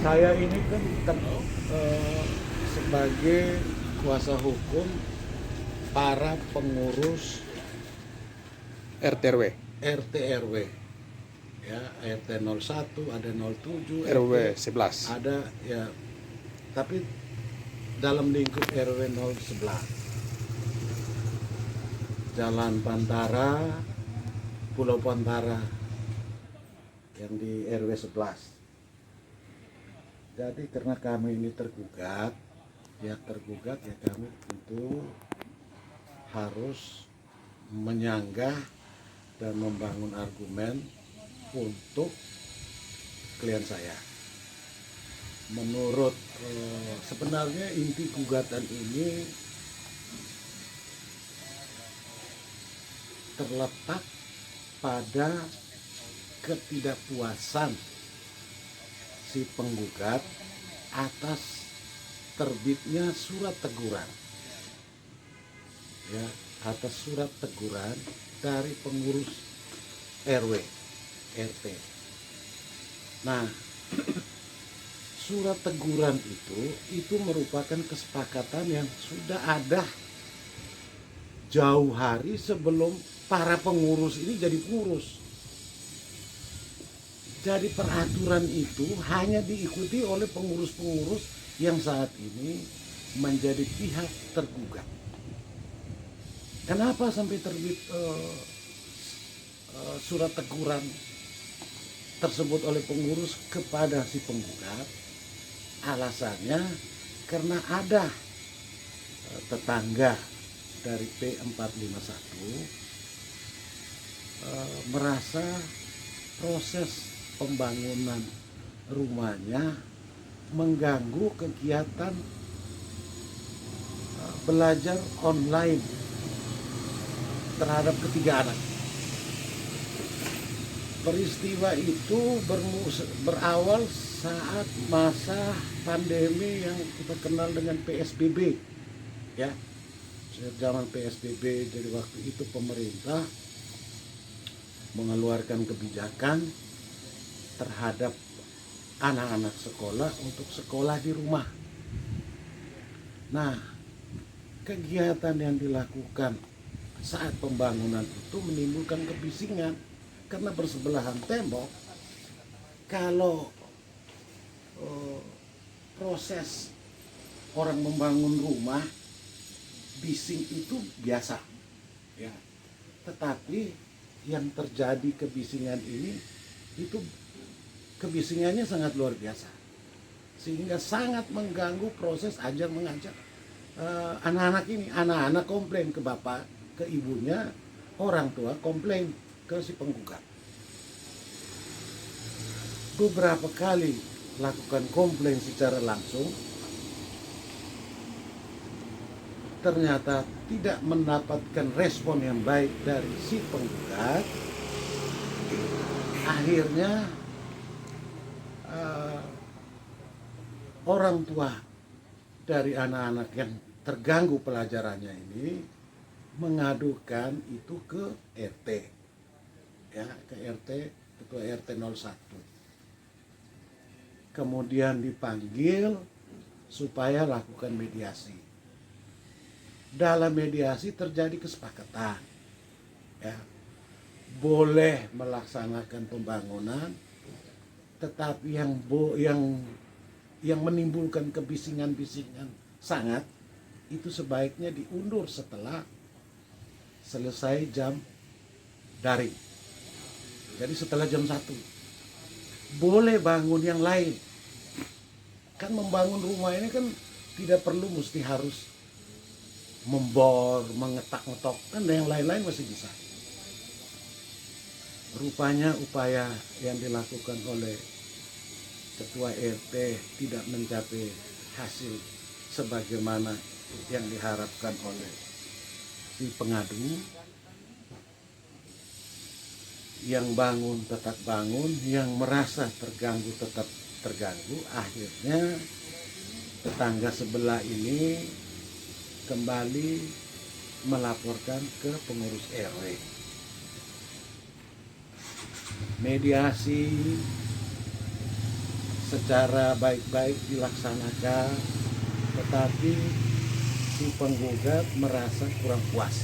Saya ini kan sebagai kuasa hukum para pengurus RT/RW, RT RW, ya, RT 01, ada 07, RW RT 11. ada, ya, tapi dalam lingkup RW 011, Jalan Pantara, Pulau Pantara, yang di RW 11. Jadi karena kami ini tergugat ya kami tentu harus menyanggah dan membangun argumen untuk klien saya. Menurut sebenarnya inti gugatan ini terletak pada ketidakpuasan si penggugat atas terbitnya surat teguran, ya, atas surat teguran dari pengurus RW RT. Nah, surat teguran itu merupakan kesepakatan yang sudah ada jauh hari sebelum para pengurus ini jadi pengurus. Jadi peraturan itu hanya diikuti oleh pengurus-pengurus yang saat ini menjadi pihak tergugat. Kenapa sampai terbit surat teguran tersebut oleh pengurus kepada si penggugat? Alasannya karena ada tetangga dari P451 merasa proses pembangunan rumahnya mengganggu kegiatan belajar online terhadap ketiga anak. Peristiwa itu berawal saat masa pandemi yang kita kenal dengan PSBB, ya. Zaman PSBB, jadi waktu itu pemerintah mengeluarkan kebijakan terhadap anak-anak sekolah untuk sekolah di rumah. Nah, kegiatan yang dilakukan saat pembangunan itu menimbulkan kebisingan karena bersebelahan tembok. Kalau proses orang membangun rumah, bising itu biasa, ya. Tetapi yang terjadi kebisingan ini itu kebisingannya sangat luar biasa, sehingga sangat mengganggu proses ajar mengajar anak-anak ini. Anak-anak komplain ke bapak, ke ibunya, orang tua komplain ke si penggugat. Beberapa kali lakukan komplain secara langsung, ternyata tidak mendapatkan respon yang baik dari si penggugat. Akhirnya orang tua dari anak-anak yang terganggu pelajarannya ini mengadukan itu ke RT, ya, ke RT, ketua RT 01. Kemudian dipanggil supaya lakukan mediasi. Dalam mediasi terjadi kesepakatan, ya, boleh melaksanakan pembangunan, tetapi yang menimbulkan kebisingan-bisingan sangat itu sebaiknya diundur setelah selesai jam daring. Jadi setelah jam 1 boleh bangun yang lain. Kan membangun rumah ini kan tidak perlu mesti harus membor, mengetak-ngetok, kan yang lain-lain masih bisa. Rupanya upaya yang dilakukan oleh ketua RT tidak mencapai hasil sebagaimana yang diharapkan oleh si pengadu. Yang bangun tetap bangun, yang merasa terganggu tetap terganggu. Akhirnya tetangga sebelah ini kembali melaporkan ke pengurus RW. Mediasi secara baik-baik dilaksanakan, tetapi si penggugat merasa kurang puas,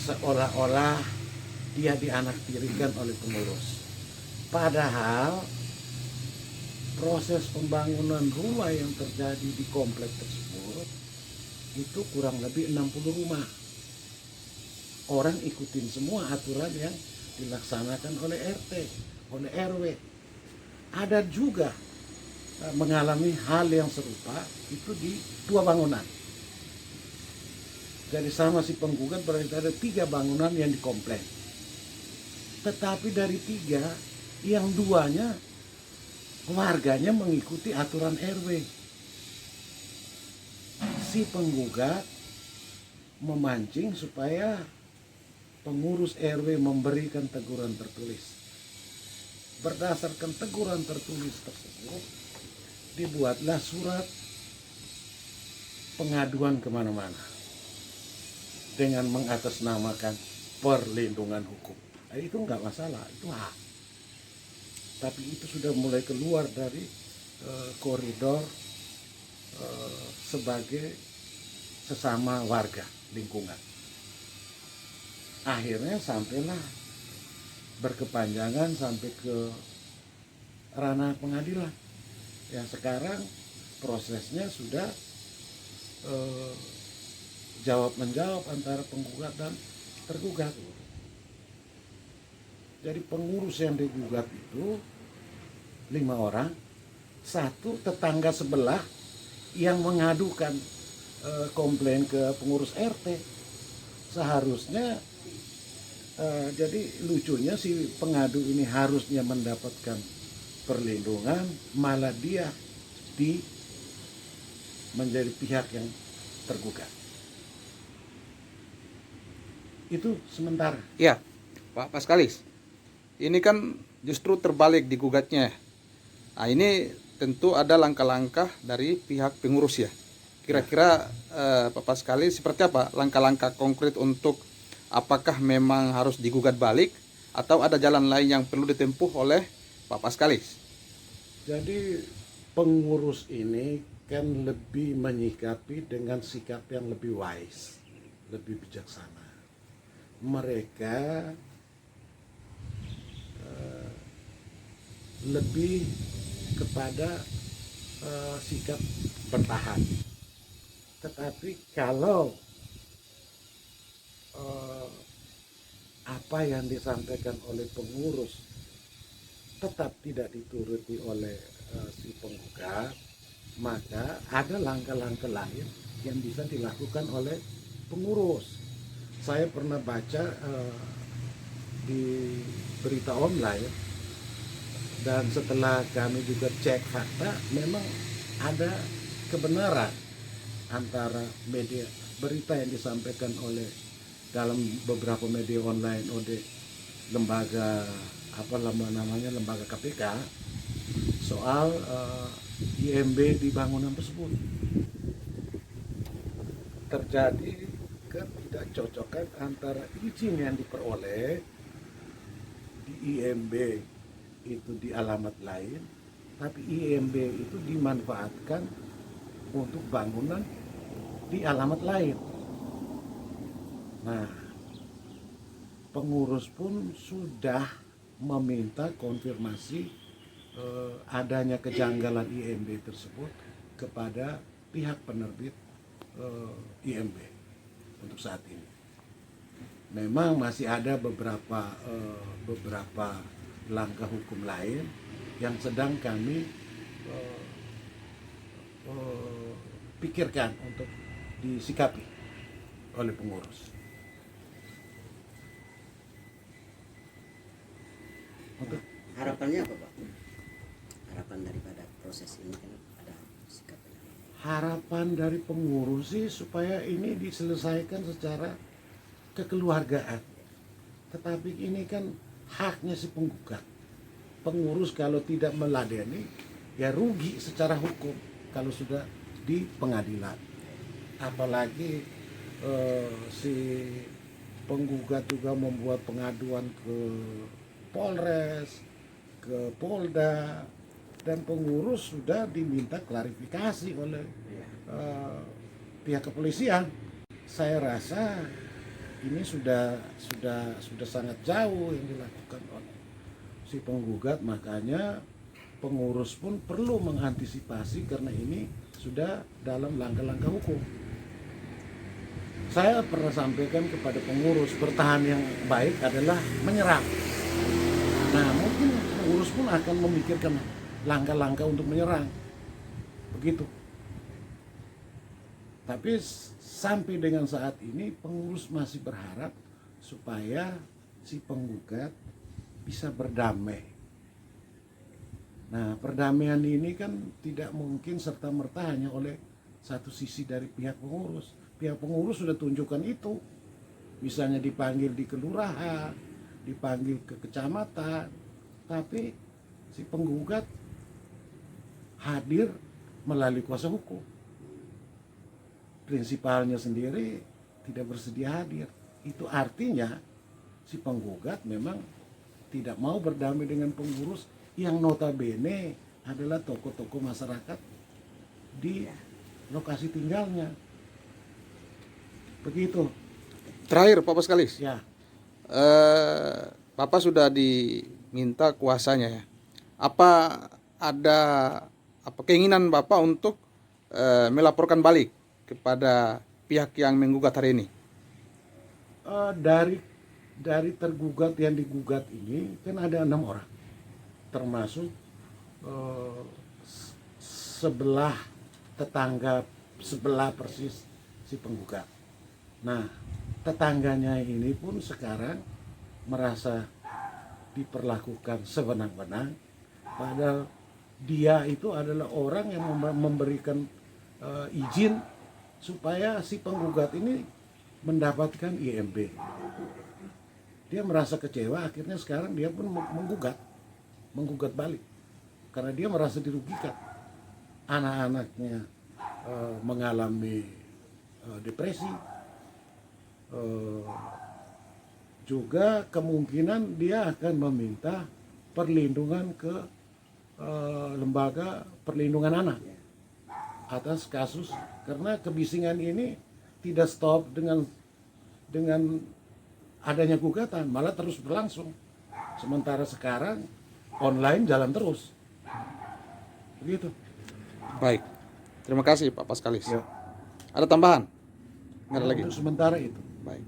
seolah-olah dia dianaktirikan oleh pengurus. Padahal proses pembangunan rumah yang terjadi di komplek tersebut itu kurang lebih 60 rumah. Orang ikutin semua aturan yang dilaksanakan oleh RT, oleh RW. Ada juga mengalami hal yang serupa itu di 2 bangunan. Jadi sama si penggugat berarti ada 3 bangunan yang dikomplain. Tetapi dari 3, yang 2-nya warganya mengikuti aturan RW. Si penggugat memancing supaya pengurus RW memberikan teguran tertulis. Berdasarkan teguran tertulis tersebut, dibuatlah surat pengaduan kemana-mana dengan mengatasnamakan perlindungan hukum. Itu nggak masalah, itu hak. Tapi itu sudah mulai keluar dari koridor sebagai sesama warga lingkungan. Akhirnya sampailah berkepanjangan sampai ke ranah pengadilan. Yang sekarang prosesnya sudah jawab menjawab antara penggugat dan tergugat. Jadi pengurus yang digugat itu 5 orang, 1 tetangga sebelah yang mengadukan komplain ke pengurus RT. Seharusnya jadi lucunya si pengadu ini harusnya mendapatkan perlindungan, malah dia menjadi pihak yang tergugat. Itu sementara. Ya, Pak Paskalis. Ini kan justru terbalik digugatnya. Nah, ini tentu ada langkah-langkah dari pihak pengurus ya. Kira-kira Pak Paskalis seperti apa langkah-langkah konkret untuk apakah memang harus digugat balik atau ada jalan lain yang perlu ditempuh oleh Pak Paskalis? Jadi pengurus ini kan lebih menyikapi dengan sikap yang lebih wise, lebih bijaksana. Mereka lebih kepada sikap bertahan. Tetapi kalau apa yang disampaikan oleh pengurus tetap tidak dituruti oleh si penggugat, maka ada langkah-langkah lain yang bisa dilakukan oleh pengurus. Saya pernah baca di berita online, dan setelah kami juga cek fakta, memang ada kebenaran antara media berita yang disampaikan oleh dalam beberapa media online oleh lembaga lembaga KPK soal IMB di bangunan tersebut. Terjadi ketidakcocokan antara izin yang diperoleh di IMB itu di alamat lain, tapi IMB itu dimanfaatkan untuk bangunan di alamat lain. Nah, pengurus pun sudah meminta konfirmasi adanya kejanggalan IMB tersebut kepada pihak penerbit IMB untuk saat ini. Memang masih ada beberapa langkah hukum lain yang sedang kami pikirkan untuk disikapi oleh pengurus. Untuk harapannya apa, Pak? Harapan daripada proses ini kan ada sikapnya. Harapan dari pengurus sih supaya ini diselesaikan secara kekeluargaan. Tetapi ini kan haknya si penggugat. Pengurus kalau tidak meladeni, ya rugi secara hukum kalau sudah di pengadilan. Apalagi si penggugat juga membuat pengaduan ke Polres, ke Polda, dan pengurus sudah diminta klarifikasi oleh pihak kepolisian. Saya rasa ini sudah sangat jauh yang dilakukan oleh si penggugat, makanya pengurus pun perlu mengantisipasi karena ini sudah dalam langkah-langkah hukum. Saya pernah sampaikan kepada pengurus, bertahan yang baik adalah menyerang. Nah, mungkin pengurus pun akan memikirkan langkah-langkah untuk menyerang. Begitu. Tapi sampai dengan saat ini pengurus masih berharap supaya si penggugat bisa berdamai. Nah, perdamaian ini kan tidak mungkin serta-merta hanya oleh satu sisi dari pihak pengurus. Pihak pengurus sudah tunjukkan itu. Misalnya dipanggil di kelurahan, dipanggil ke kecamatan, tapi si penggugat hadir melalui kuasa hukum. Prinsipalnya sendiri tidak bersedia hadir. Itu artinya si penggugat memang tidak mau berdamai dengan pengurus yang notabene adalah tokoh-tokoh masyarakat di lokasi tinggalnya. Begitu. Terakhir Pak Paskalis, Ya, Bapak sudah diminta kuasanya ya. Apa ada keinginan Bapak untuk melaporkan balik kepada pihak yang menggugat hari ini? dari tergugat yang digugat ini kan ada 6 orang, termasuk sebelah tetangga sebelah persis si penggugat. Nah, tetangganya ini pun sekarang merasa diperlakukan sewenang-wenang, padahal dia itu adalah orang yang memberikan izin supaya si penggugat ini mendapatkan IMB. Dia merasa kecewa, akhirnya sekarang dia pun menggugat balik karena dia merasa dirugikan. Anak-anaknya mengalami depresi, juga kemungkinan dia akan meminta perlindungan ke lembaga perlindungan anak atas kasus, karena kebisingan ini tidak stop dengan adanya gugatan, malah terus berlangsung. Sementara sekarang online jalan terus. Begitu. Baik. Terima kasih Pak Paskalis. Ya. Ada tambahan? Nggak ada lagi. Untuk sementara itu. Baik.